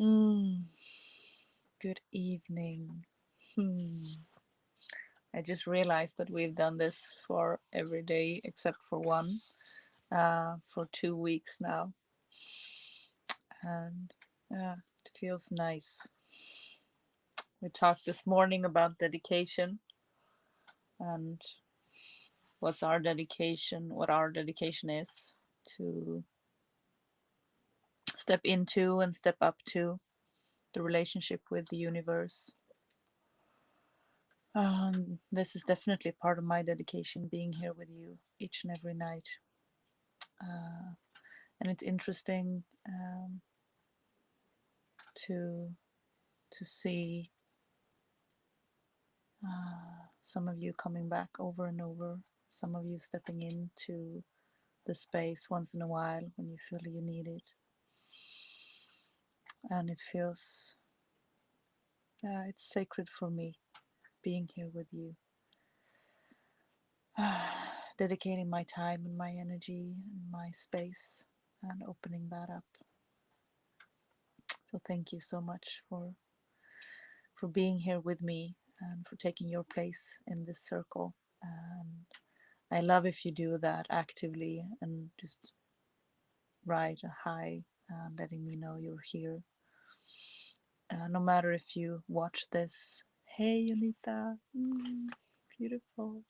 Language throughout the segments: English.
Mm, good evening. Hmm. I just realized that we've done this for every day except for one, for 2 weeks now. And it feels nice. We talked this morning about dedication and what our dedication is to step into and step up to the relationship with the universe. This is definitely part of my dedication, being here with you each and every night. Uh, and it's interesting to to see some of you coming back over and over, some of you stepping into the space once in a while when you feel you need it, and it feels it's sacred for me being here with you, dedicating my time and my energy and my space and opening that up. So thank you so much for being here with me and for taking your place in this circle. And I love if you do that actively and just write a hi, letting me know you're here. No matter if you watch this, hey Yunita, beautiful.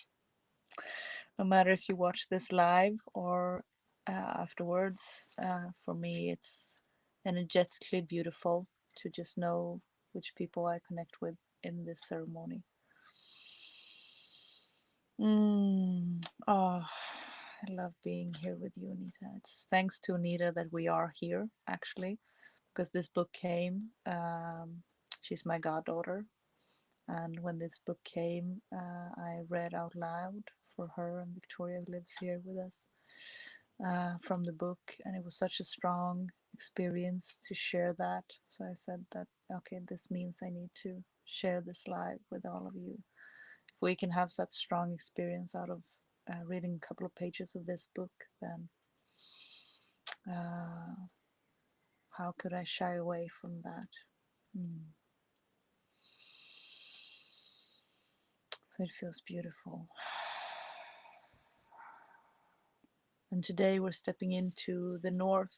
No matter if you watch this live or afterwards, for me it's energetically beautiful to just know which people I connect with in this ceremony. Oh, I love being here with you, Anita. It's thanks to Anita that we are here, actually, because this book came. She's my goddaughter, and when this book came, I read out loud for her and Victoria, who lives here with us, from the book, and it was such a strong experience to share that. So I said that, okay, this means I need to share this live with all of you. If we can have such strong experience out of reading a couple of pages of this book, then uh, how could I shy away from that? Mm. So it feels beautiful. And today we're stepping into the north.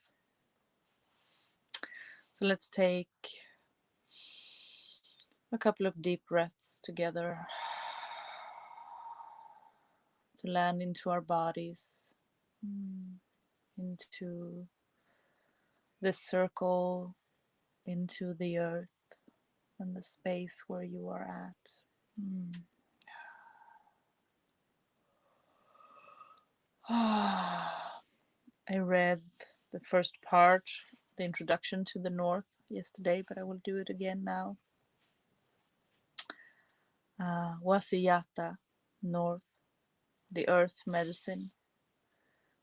So let's take a couple of deep breaths together to land into our bodies, into this circle, into the earth and the space where you are at. Mm. I read the first part, the introduction to the north, yesterday, but I will do it again now. Wasiyata, north, the earth medicine.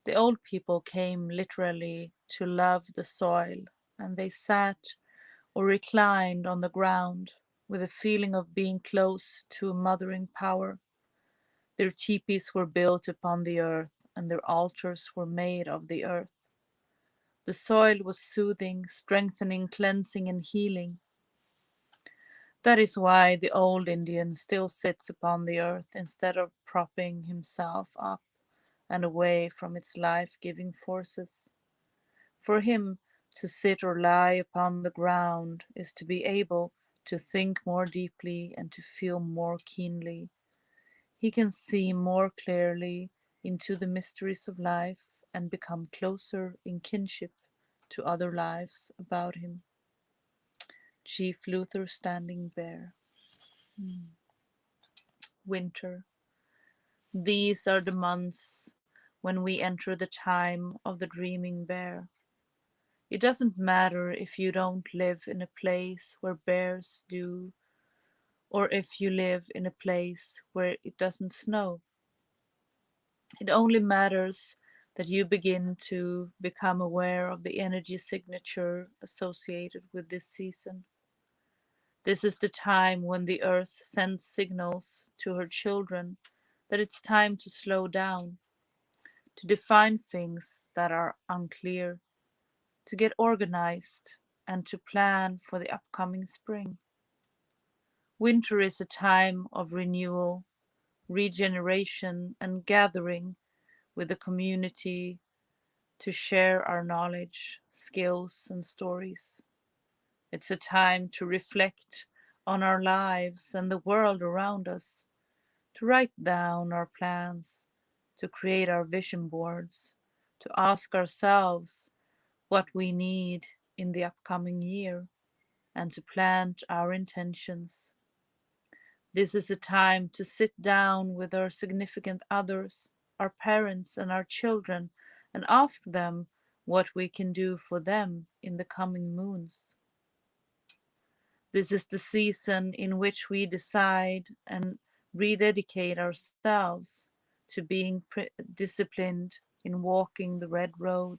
The old people came literally to love the soil, and they sat or reclined on the ground with a feeling of being close to a mothering power. Their teepees were built upon the earth, and their altars were made of the earth. The soil was soothing, strengthening, cleansing, and healing. That is why the old Indian still sits upon the earth instead of propping himself up and away from its life-giving forces. For him, to sit or lie upon the ground is to be able to think more deeply and to feel more keenly. He can see more clearly into the mysteries of life and become closer in kinship to other lives about him. Chief Luther Standing Bear. Winter. These are the months when we enter the time of the dreaming bear. It doesn't matter if you don't live in a place where bears do, or if you live in a place where it doesn't snow. It only matters that you begin to become aware of the energy signature associated with this season. This is the time when the earth sends signals to her children that it's time to slow down, to define things that are unclear, to get organized and to plan for the upcoming spring. Winter is a time of renewal, regeneration, and gathering with the community to share our knowledge, skills, and stories. It's a time to reflect on our lives and the world around us, to write down our plans, to create our vision boards, to ask ourselves what we need in the upcoming year, and to plant our intentions. This is a time to sit down with our significant others, our parents, and our children, and ask them what we can do for them in the coming moons. This is the season in which we decide and rededicate ourselves to being disciplined in walking the red road,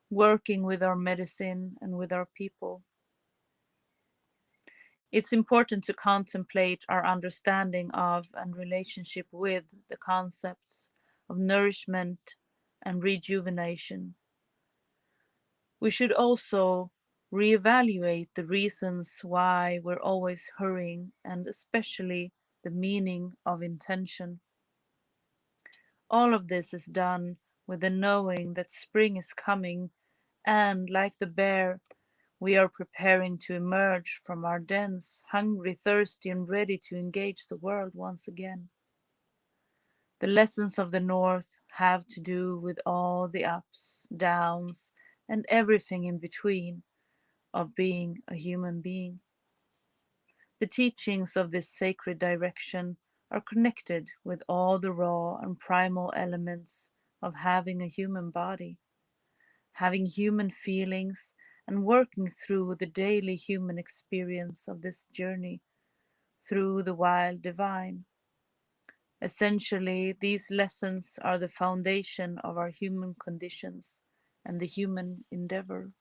working with our medicine and with our people. It's important to contemplate our understanding of and relationship with the concepts of nourishment and rejuvenation. We should also reevaluate the reasons why we're always hurrying, and especially the meaning of intention. All of this is done with the knowing that spring is coming, and like the bear, we are preparing to emerge from our dens, hungry, thirsty, and ready to engage the world once again. The lessons of the North have to do with all the ups, downs, and everything in between of being a human being. The teachings of this sacred direction are connected with all the raw and primal elements of having a human body, having human feelings, and working through the daily human experience of this journey through the wild divine. Essentially, these lessons are the foundation of our human conditions and the human endeavor.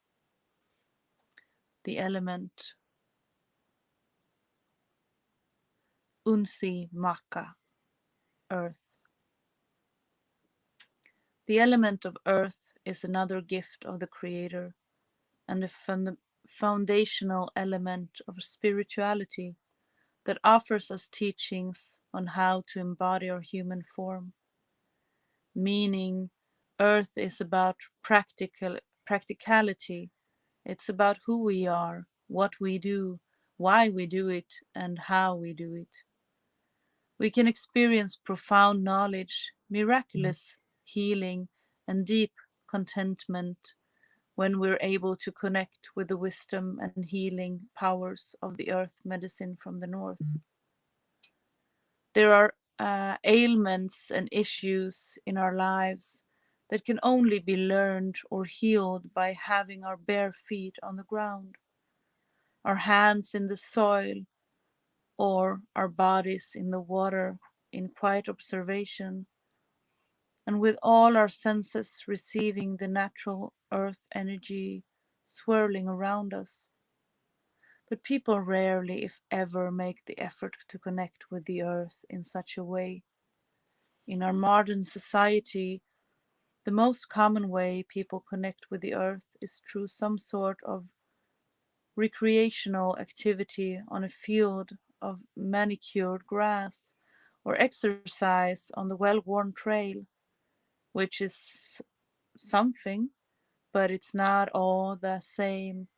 The element Unsi Maka, earth. The element of earth is another gift of the Creator and a foundational element of spirituality that offers us teachings on how to embody our human form. Meaning, earth is about practicality. It's about who we are, what we do, why we do it, and how we do it. We can experience profound knowledge, miraculous healing, and deep contentment when we're able to connect with the wisdom and healing powers of the earth medicine from the north. There are ailments and issues in our lives that can only be learned or healed by having our bare feet on the ground, our hands in the soil, or our bodies in the water in quiet observation, and with all our senses receiving the natural earth energy swirling around us. But people rarely, if ever, make the effort to connect with the earth in such a way. In our modern society, the most common way people connect with the earth is through some sort of recreational activity on a field of manicured grass or exercise on the well worn trail, which is something, but it's not all the same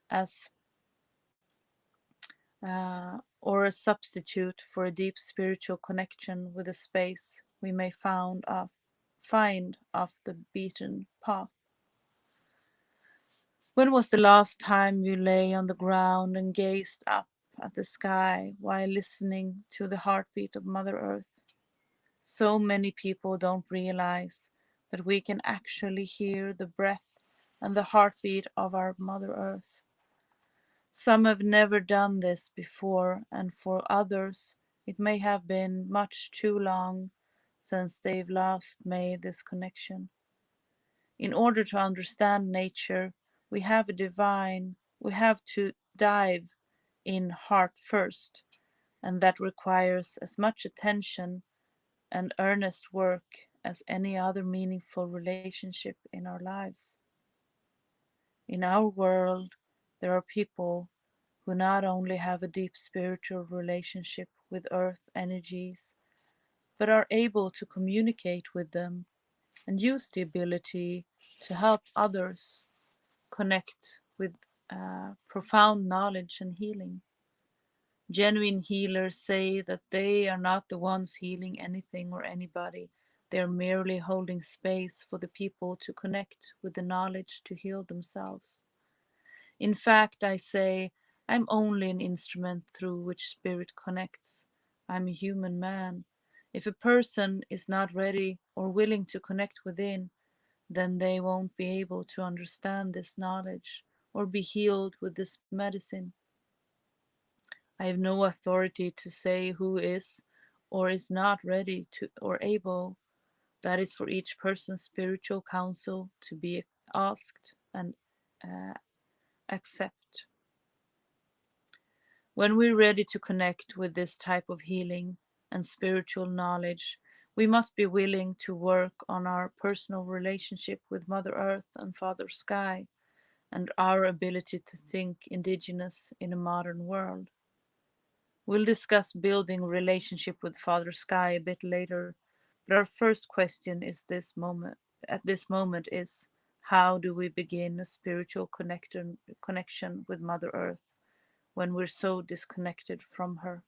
as or a substitute for a deep spiritual connection with a space we may find off the beaten path. When was the last time you lay on the ground and gazed up at the sky while listening to the heartbeat of Mother Earth? So many people don't realize that we can actually hear the breath and the heartbeat of our Mother Earth. Some have never done this before, and for others, it may have been much too long since they've last made this connection. In order to understand nature, we have to dive in heart first, and that requires as much attention and earnest work as any other meaningful relationship in our lives. In our world, There are people who not only have a deep spiritual relationship with earth energies, but are able to communicate with them and use the ability to help others connect with profound knowledge and healing. Genuine healers say that they are not the ones healing anything or anybody. They are merely holding space for the people to connect with the knowledge to heal themselves. In fact, I say, I'm only an instrument through which spirit connects. I'm a human man. If a person is not ready or willing to connect within, then they won't be able to understand this knowledge or be healed with this medicine. I have no authority to say who is or is not ready to or able. That is for each person's spiritual counsel to be asked and uh, accept. When we're ready to connect with this type of healing and spiritual knowledge, we must be willing to work on our personal relationship with Mother Earth and Father Sky and our ability to think indigenous in a modern world. We'll discuss building relationship with Father Sky a bit later, but our first question is this moment at this moment is how do we begin a spiritual connection with Mother Earth when we're so disconnected from her?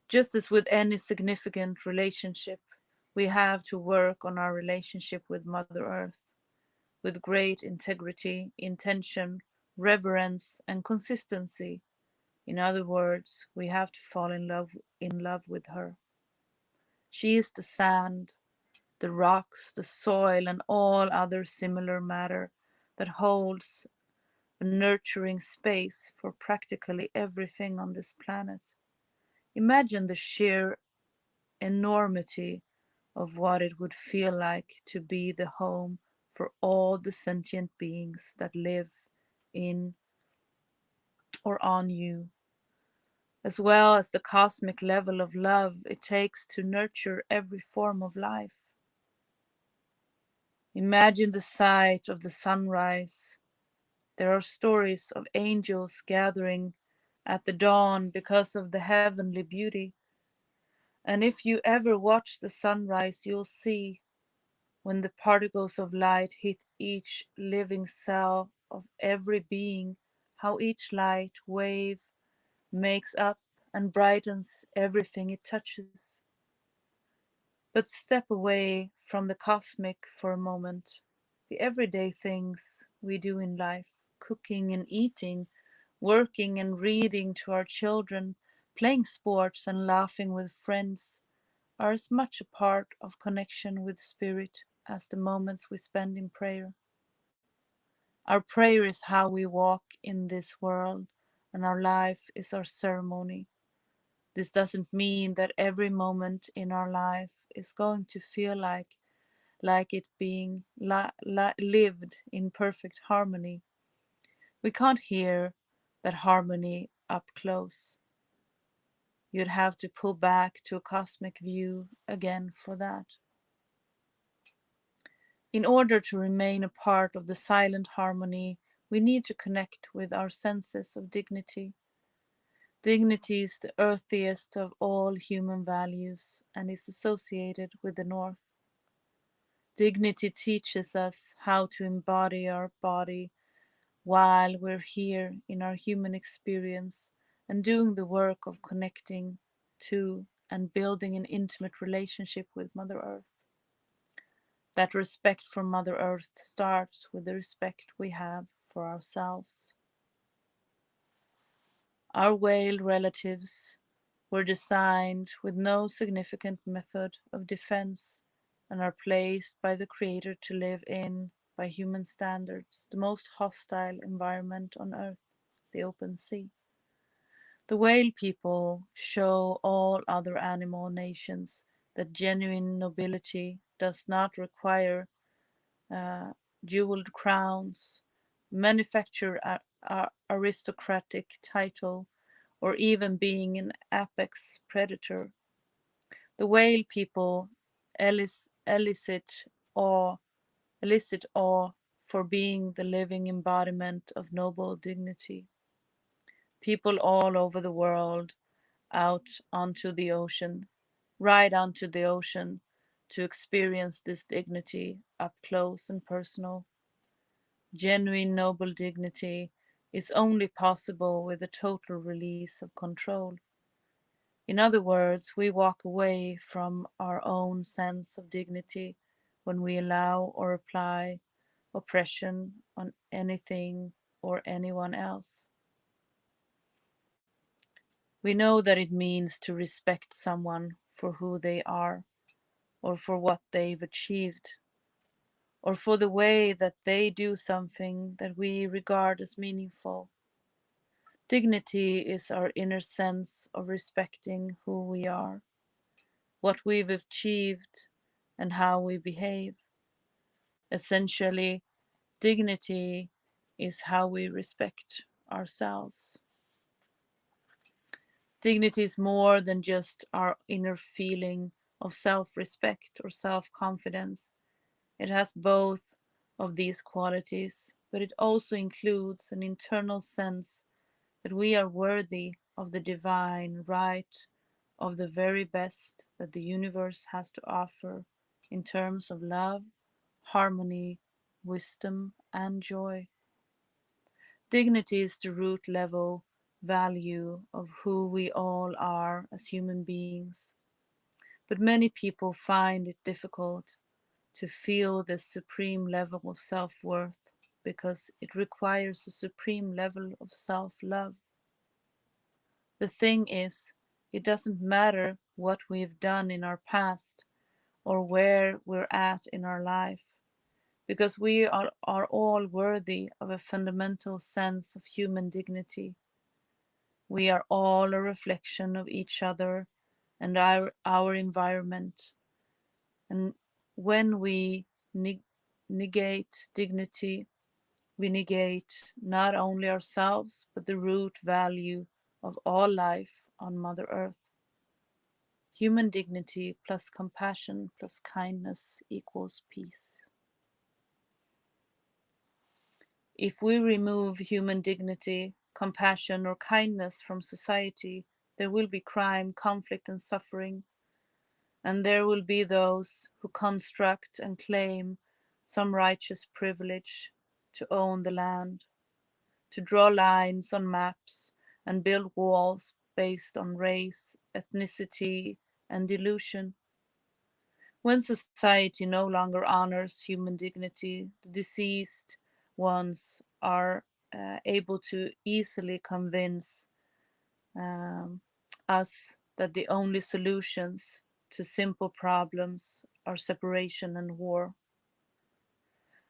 Just as with any significant relationship, we have to work on our relationship with Mother Earth with great integrity, intention, reverence, and consistency. In other words, we have to fall in love with her. She is the sand, the rocks, the soil, and all other similar matter that holds a nurturing space for practically everything on this planet. Imagine the sheer enormity of what it would feel like to be the home for all the sentient beings that live in or on you, as well as the cosmic level of love it takes to nurture every form of life. Imagine the sight of the sunrise. There are stories of angels gathering at the dawn because of the heavenly beauty. And if you ever watch the sunrise, you'll see when the particles of light hit each living cell of every being, how each light wave makes up and brightens everything it touches. But step away from the cosmic for a moment. The everyday things we do in life, cooking and eating, working and reading to our children, playing sports and laughing with friends, are as much a part of connection with spirit as the moments we spend in prayer. Our prayer is how we walk in this world, and our life is our ceremony. This doesn't mean that every moment in our life is going to feel like it being lived in perfect harmony. We can't hear that harmony up close. You'd have to pull back to a cosmic view again for that. In order to remain a part of the silent harmony, we need to connect with our senses of dignity. Dignity is the earthiest of all human values and is associated with the North. Dignity teaches us how to embody our body while we're here in our human experience and doing the work of connecting to and building an intimate relationship with Mother Earth. That respect for Mother Earth starts with the respect we have for ourselves. Our whale relatives were designed with no significant method of defense and are placed by the Creator to live in, by human standards, the most hostile environment on Earth, the open sea. The whale people show all other animal nations that genuine nobility does not require uh, jeweled crowns, manufacture aristocratic title, or even being an apex predator. The whale people elicit awe, elicit awe for being the living embodiment of noble dignity. People all over the world out onto the ocean, right onto the ocean, to experience this dignity up close and personal. Genuine noble dignity is only possible with a total release of control. In other words, we walk away from our own sense of dignity when we allow or apply oppression on anything or anyone else. We know that it means to respect someone for who they are, or for what they've achieved, or for the way that they do something that we regard as meaningful. Dignity is our inner sense of respecting who we are, what we've achieved, and how we behave. Essentially, dignity is how we respect ourselves. Dignity is more than just our inner feeling of self respect or self confidence. It has both of these qualities, but it also includes an internal sense that we are worthy of the divine right of the very best that the universe has to offer in terms of love, harmony, wisdom, and joy. Dignity is the root level value of who we all are as human beings. But many people find it difficult to feel this supreme level of self worth because it requires a supreme level of self love. The thing is, it doesn't matter what we've done in our past or where we're at in our life, because we are all worthy of a fundamental sense of human dignity. We are all a reflection of each other and our environment. And when we negate dignity, we negate not only ourselves, but the root value of all life on Mother Earth. Human dignity plus compassion plus kindness equals peace. If we remove human dignity, compassion, or kindness from society, there will be crime, conflict, and suffering, and there will be those who construct and claim some righteous privilege to own the land, to draw lines on maps and build walls based on race, ethnicity, and delusion. When society no longer honors human dignity, the deceased ones are able to easily convince um, us that the only solutions to simple problems are separation and war.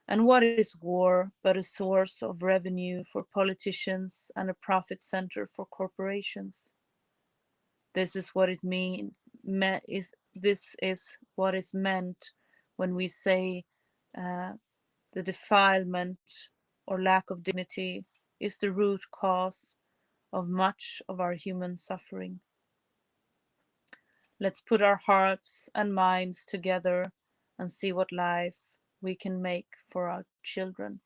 And what is war but a source of revenue for politicians and a profit center for corporations? This is what it mean is this is what is meant when we say uh, the defilement or lack of dignity is the root cause of much of our human suffering. Let's put our hearts and minds together and see what life we can make for our children.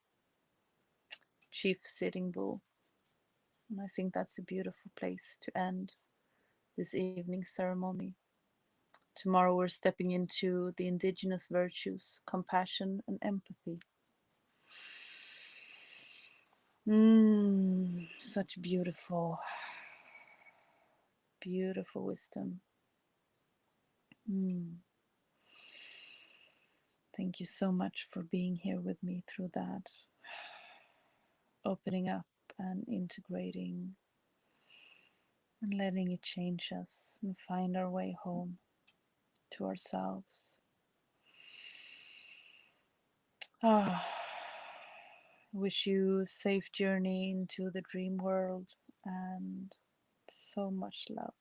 Chief Sitting Bull. And I think that's a beautiful place to end this evening ceremony. Tomorrow we're stepping into the indigenous virtues, compassion and empathy. Such beautiful, beautiful wisdom. Thank you so much for being here with me through that, opening up and integrating and letting it change us and find our way home to ourselves. Ah, wish you a safe journey into the dream world and so much love.